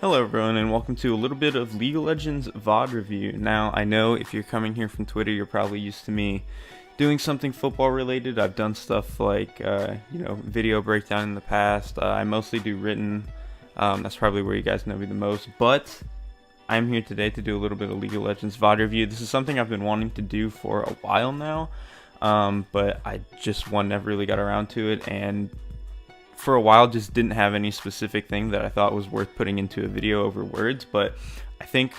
Hello everyone and welcome to a little bit of League of Legends VOD review. Now I know if you're coming here from Twitter you're probably used to me doing something football related. I've done stuff like video breakdown in the past. I mostly do written. That's probably where you guys know me the most, but I'm here today to do a little bit of League of Legends VOD review. This is something I've been wanting to do for a while now, but I just never really got around to it, and for a while just didn't have any specific thing that I thought was worth putting into a video over words. But I think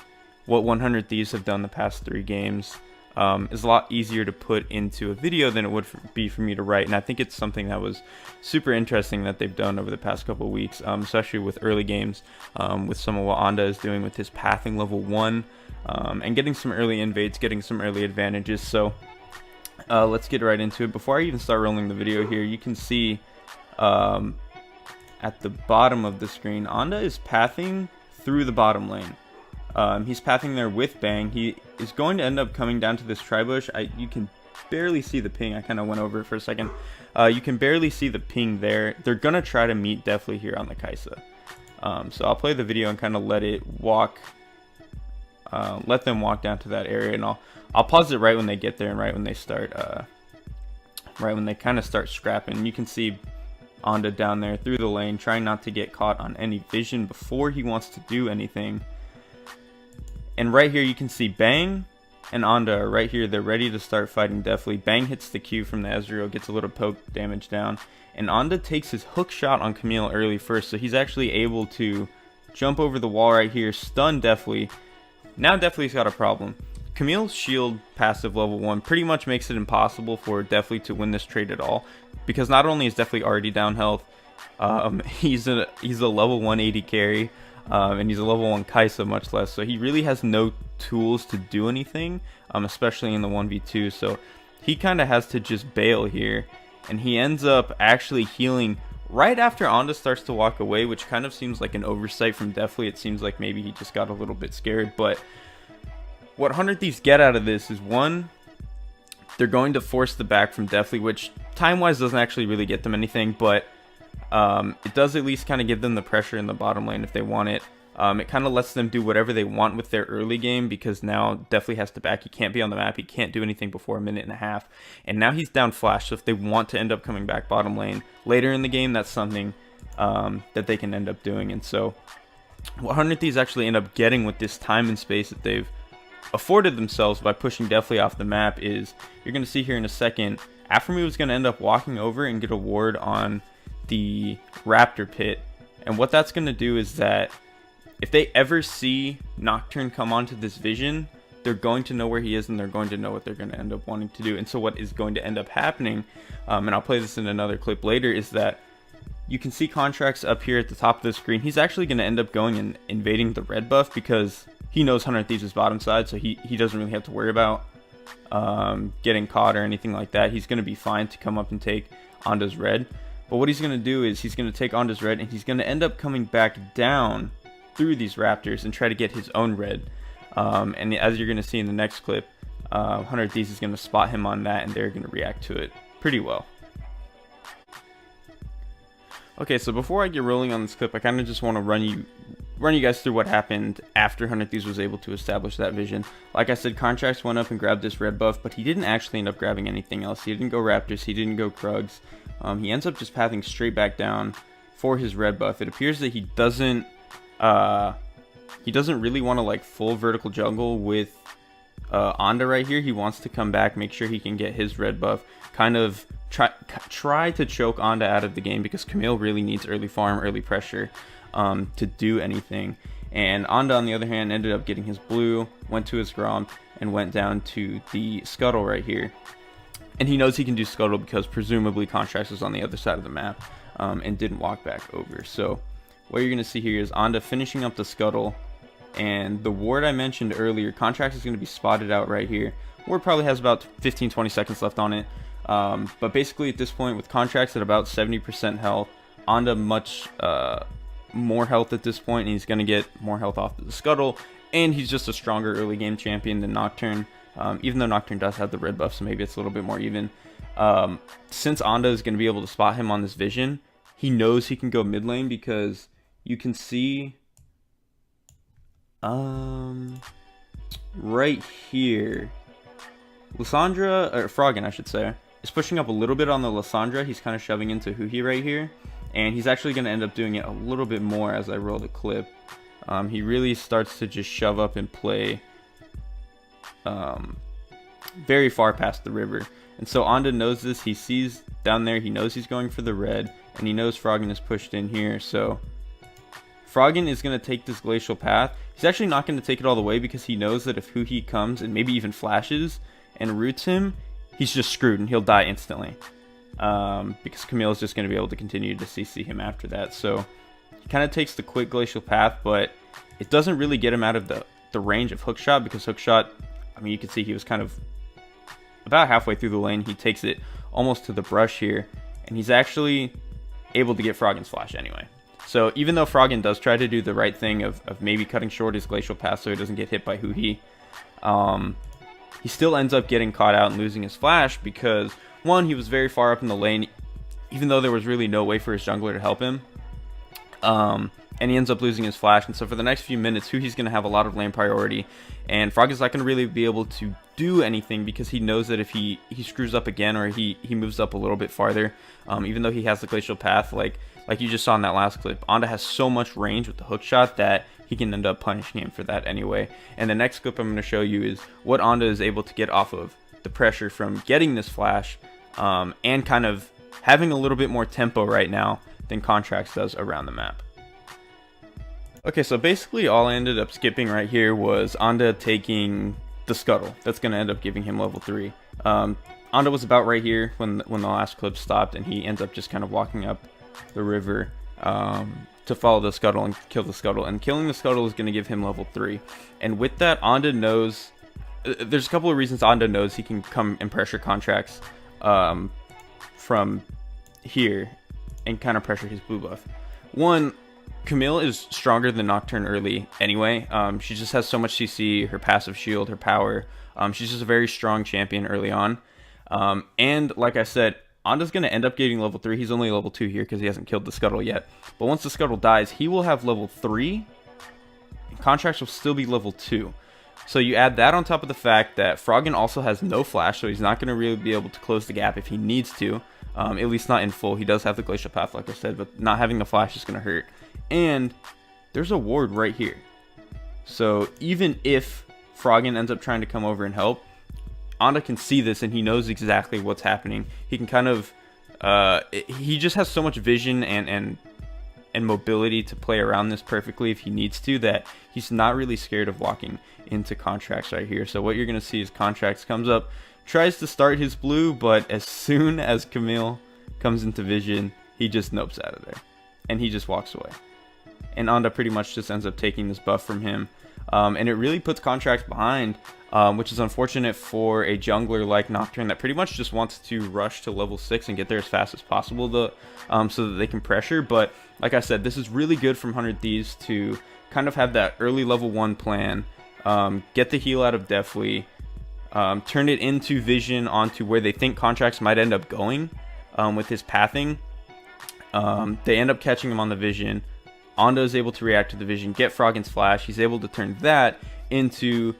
what 100 Thieves have done the past 3 games is a lot easier to put into a video than it would be for me to write, and I think it's something that was super interesting that they've done over the past couple of weeks, especially with early games, with some of what AnDa is doing with his pathing level 1, and getting some early invades, getting some early advantages. So let's get right into it. Before I even start rolling the video here, you can see at the bottom of the screen, AnDa is pathing through the bottom lane. He's pathing there with Bang. He is going to end up coming down to this tri-bush. You can barely see the ping. I kind of went over it for a second. You can barely see the ping there. They're going to try to meet definitely here on the Kaisa. So I'll play the video and kind of let them walk down to that area, and I'll pause it right when they get there and right when they start, right when they kind of start scrapping. You can see AnDa down there through the lane, trying not to get caught on any vision before he wants to do anything. And right here you can see Bang and AnDa are right here. They're ready to start fighting deftly. Bang hits the Q from the Ezreal, gets a little poke damage down, and AnDa takes his hook shot on Camille early first, so he's actually able to jump over the wall right here, stun deftly. Now deftly's got a problem. Camille's shield passive level 1 pretty much makes it impossible for Deftly to win this trade at all, because not only is Deftly already down health, he's a level 180 carry, and he's a level 1 Kaisa much less, so he really has no tools to do anything, especially in the 1v2, so he kind of has to just bail here, and he ends up actually healing right after AnDa starts to walk away, which kind of seems like an oversight from Deftly. It seems like maybe he just got a little bit scared, but what 100 Thieves get out of this is, one, they're going to force the back from Deftly, which time-wise doesn't actually really get them anything, but it does at least kind of give them the pressure in the bottom lane if they want it. It kind of lets them do whatever they want with their early game, because now Deftly has to back. He can't be on the map. He can't do anything before a minute and a half. And now he's down flash, so if they want to end up coming back bottom lane later in the game, that's something that they can end up doing. And so what 100 Thieves actually end up getting with this time and space that they've afforded themselves by pushing Deftly off the map is, you're going to see here in a second, Afromove is going to end up walking over and get a ward on the Raptor pit. And what that's going to do is that if they ever see Nocturne come onto this vision, they're going to know where he is, and they're going to know what they're going to end up wanting to do. And so what is going to end up happening, and I'll play this in another clip later, is that you can see Contracts up here at the top of the screen. He's actually going to end up going and invading the red buff, because he knows 100 Thieves is bottom side, so he doesn't really have to worry about getting caught or anything like that. He's going to be fine to come up and take AnDa's red. But what he's going to do is he's going to take AnDa's red, and he's going to end up coming back down through these Raptors and try to get his own red. And as you're going to see in the next clip, 100 Thieves is going to spot him on that, and they're going to react to it pretty well. Okay, so before I get rolling on this clip, I kind of just want to run you guys through what happened after 100 Thieves was able to establish that vision. Like I said, Contracts went up and grabbed this red buff, but he didn't actually end up grabbing anything else. He didn't go Raptors, he didn't go Krugs. He ends up just pathing straight back down for his red buff. It appears that he doesn't really want to like full vertical jungle with AnDa right here. He wants to come back, make sure he can get his red buff, kind of try to choke AnDa out of the game, because Camille really needs early farm, early pressure to do anything. And AnDa, on the other hand, ended up getting his blue, went to his Gromp, and went down to the Scuttle right here. And he knows he can do Scuttle because presumably Contracts was on the other side of the map, and didn't walk back over. So what you're going to see here is AnDa finishing up the Scuttle, and the ward I mentioned earlier, Contracts is going to be spotted out right here. Ward probably has about 15-20 seconds left on it. But basically at this point, with Contracts at about 70% health, AnDa much more health at this point, and he's going to get more health off the Scuttle, and he's just a stronger early game champion than Nocturne, even though Nocturne does have the red buff, so maybe it's a little bit more even. Since AnDa is going to be able to spot him on this vision, he knows he can go mid lane, because you can see Right here, Lysandra, or Froggen I should say, is pushing up a little bit on the Lysandra. He's kind of shoving into Huhi right here, and he's actually going to end up doing it a little bit more as I roll the clip. He really starts to just shove up and play very far past the river. And so AnDa knows this. He sees down there, he knows he's going for the red, and he knows Froggen is pushed in here. So Froggen is going to take this glacial path. He's actually not going to take it all the way because he knows that if Huhi comes and maybe even flashes and roots him, he's just screwed and he'll die instantly. Because Camille is just going to be able to continue to CC him after that. So he kind of takes the quick glacial path, but it doesn't really get him out of the range of hookshot, because hookshot, I mean, you can see he was kind of about halfway through the lane. He takes it almost to the brush here, and he's actually able to get Froggen's flash anyway. So even though Froggen does try to do the right thing of maybe cutting short his glacial path so he doesn't get hit by Huhi, he still ends up getting caught out and losing his flash because, one, he was very far up in the lane, even though there was really no way for his jungler to help him. And he ends up losing his flash, and so for the next few minutes, Huhi's going to have a lot of lane priority, and Froggen's not going to really be able to do anything because he knows that if he screws up again or he moves up a little bit farther, even though he has the glacial path, like you just saw in that last clip, AnDa has so much range with the hook shot that he can end up punishing him for that anyway. And the next clip I'm going to show you is what AnDa is able to get off of the pressure from getting this flash, and kind of having a little bit more tempo right now than Contracts does around the map. Okay, so basically all I ended up skipping right here was AnDa taking the scuttle. That's going to end up giving him level 3. AnDa was about right here when the last clip stopped, and he ends up just kind of walking up the river to follow the scuttle and kill the scuttle. And killing the scuttle is going to give him level 3. And with that, AnDa knows... there's a couple of reasons AnDa knows he can come and pressure Contracts from here and kind of pressure his blue buff. One, Camille is stronger than Nocturne early anyway. She just has so much CC, her passive shield, her power. She's just a very strong champion early on. And like I said, AnDa's going to end up getting level 3. He's only level 2 here because he hasn't killed the scuttle yet. But once the scuttle dies, he will have level 3. And Contracts will still be level 2. So you add that on top of the fact that Froggen also has no flash, so he's not going to really be able to close the gap if he needs to. At least not in full. He does have the glacial path, like I said, but not having the flash is going to hurt. And there's a ward right here. So even if Froggen ends up trying to come over and help, AnDa can see this and he knows exactly what's happening. He can kind of... he just has so much vision and mobility to play around this perfectly if he needs to, that he's not really scared of walking into Contracts right here. So what you're going to see is Contracts comes up, tries to start his blue, but as soon as Camille comes into vision, he just nopes out of there. And he just walks away. And AnDa pretty much just ends up taking this buff from him. And it really puts Contracts behind, which is unfortunate for a jungler like Nocturne that pretty much just wants to rush to level 6 and get there as fast as possible so that they can pressure. But like I said, this is really good from 100 Thieves to kind of have that early level 1 plan, get the heal out of Deathly, turn it into vision onto where they think Contracts might end up going with his pathing. They end up catching him on the vision. AnDa is able to react to the vision, get Froggen's flash. He's able to turn that into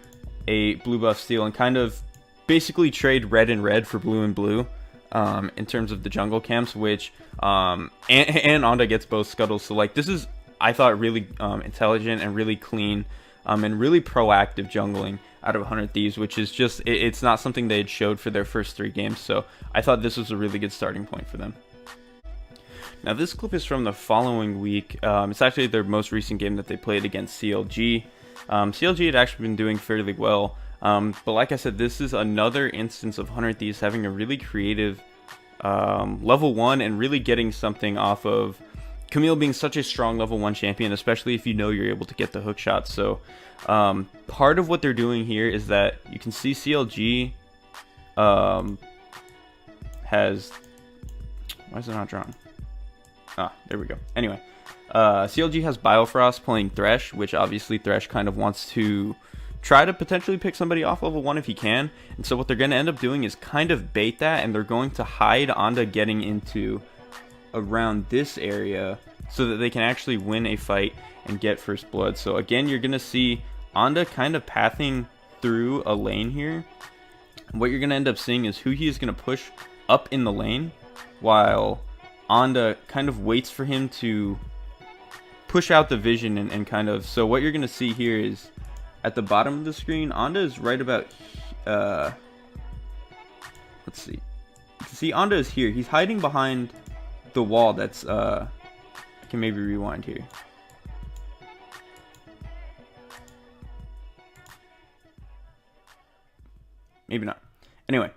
a blue buff steal and kind of basically trade red and red for blue and blue in terms of the jungle camps, which and AnDa gets both scuttles. So like, this is, I thought, really intelligent and really clean and really proactive jungling out of 100 Thieves, which is just, it's not something they had showed for their first 3 games. So I thought this was a really good starting point for them. Now this clip is from the following week. It's actually their most recent game that they played against CLG. CLG had actually been doing fairly well, but like I said, this is another instance of 100 Thieves having a really creative level 1 and really getting something off of Camille being such a strong level 1 champion, especially if you know you're able to get the hook shot. So part of what they're doing here is that you can see CLG has... Why is it not drawn? Ah, there we go. Anyway, CLG has Biofrost playing Thresh, which obviously Thresh kind of wants to try to potentially pick somebody off level 1 if he can. And so what they're going to end up doing is kind of bait that, and they're going to hide AnDa getting into around this area so that they can actually win a fight and get first blood. So again, you're going to see AnDa kind of pathing through a lane here. What you're going to end up seeing is Hoang is going to push up in the lane, while AnDa kind of waits for him to push out the vision and kind of... So what you're going to see here is, at the bottom of the screen, AnDa is right about... let's see. You can see AnDa is here. He's hiding behind the wall that's... I can maybe rewind here. Maybe not. Anyway,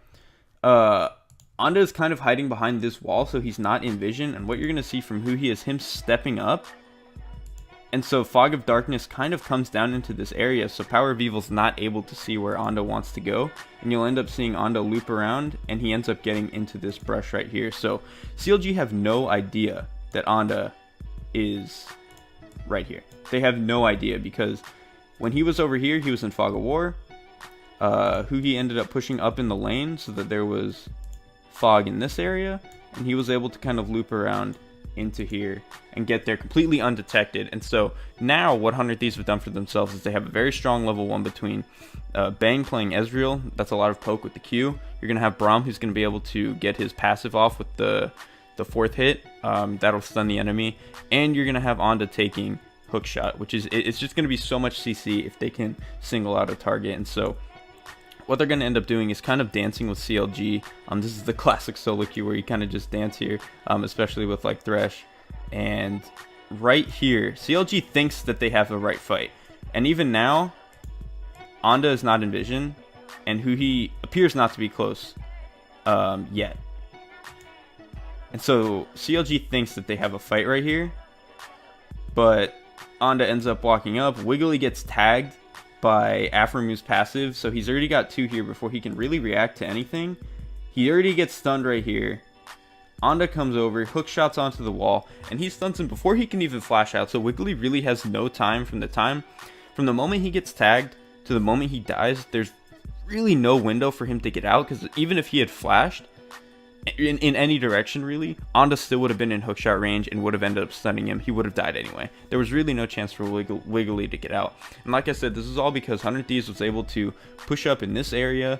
AnDa is kind of hiding behind this wall, so he's not in vision. And what you're going to see from Hoang is him stepping up. And so Fog of Darkness kind of comes down into this area, so Power of Evil's not able to see where AnDa wants to go. And you'll end up seeing AnDa loop around, and he ends up getting into this brush right here. So CLG have no idea that AnDa is right here. They have no idea, because when he was over here, he was in Fog of War. Hoang ended up pushing up in the lane so that there was fog in this area, and he was able to kind of loop around into here and get there completely undetected. And so now what 100 Thieves have done for themselves is they have a very strong level 1 between Bang playing Ezreal. That's a lot of poke with the Q. You're going to have Braum, who's going to be able to get his passive off with the fourth hit. That'll stun the enemy. And you're going to have AnDa taking Hookshot, which is, it's just going to be so much CC if they can single out a target. And so what they're going to end up doing is kind of dancing with CLG. This is the classic solo queue where you kind of just dance here, especially with like Thresh. And right here, CLG thinks that they have the right fight. And even now, AnDa is not in vision, and Hoang appears not to be close yet. And so CLG thinks that they have a fight right here, but AnDa ends up walking up. Wiggly gets tagged by Aphromu's passive, so he's already got 2 here before he can really react to anything. He already gets stunned right here. AnDa comes over, hook shots onto the wall, and he stuns him before he can even flash out. So Wiggly really has no time from the moment he gets tagged to the moment he dies. There's really no window for him to get out, because even if he had flashed in any direction, really, AnDa still would have been in hookshot range and would have ended up stunning him. He would have died anyway. There was really no chance for Wiggly to get out. And like I said, this is all because 100 Thieves was able to push up in this area,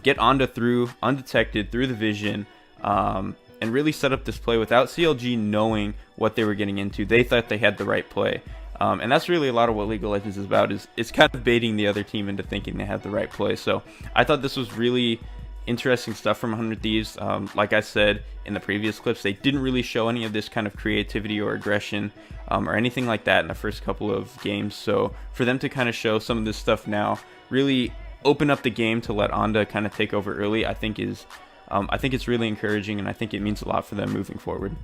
get AnDa through undetected through the vision, and really set up this play without CLG knowing what they were getting into. They thought they had the right play. And that's really a lot of what League of Legends is about, is it's kind of baiting the other team into thinking they have the right play. So I thought this was really interesting stuff from 100 Thieves. Like I said in the previous clips, they didn't really show any of this kind of creativity or aggression or anything like that in the first couple of games. So for them to kind of show some of this stuff now, really open up the game to let AnDa kind of take over early, I think it's really encouraging, and I think it means a lot for them moving forward.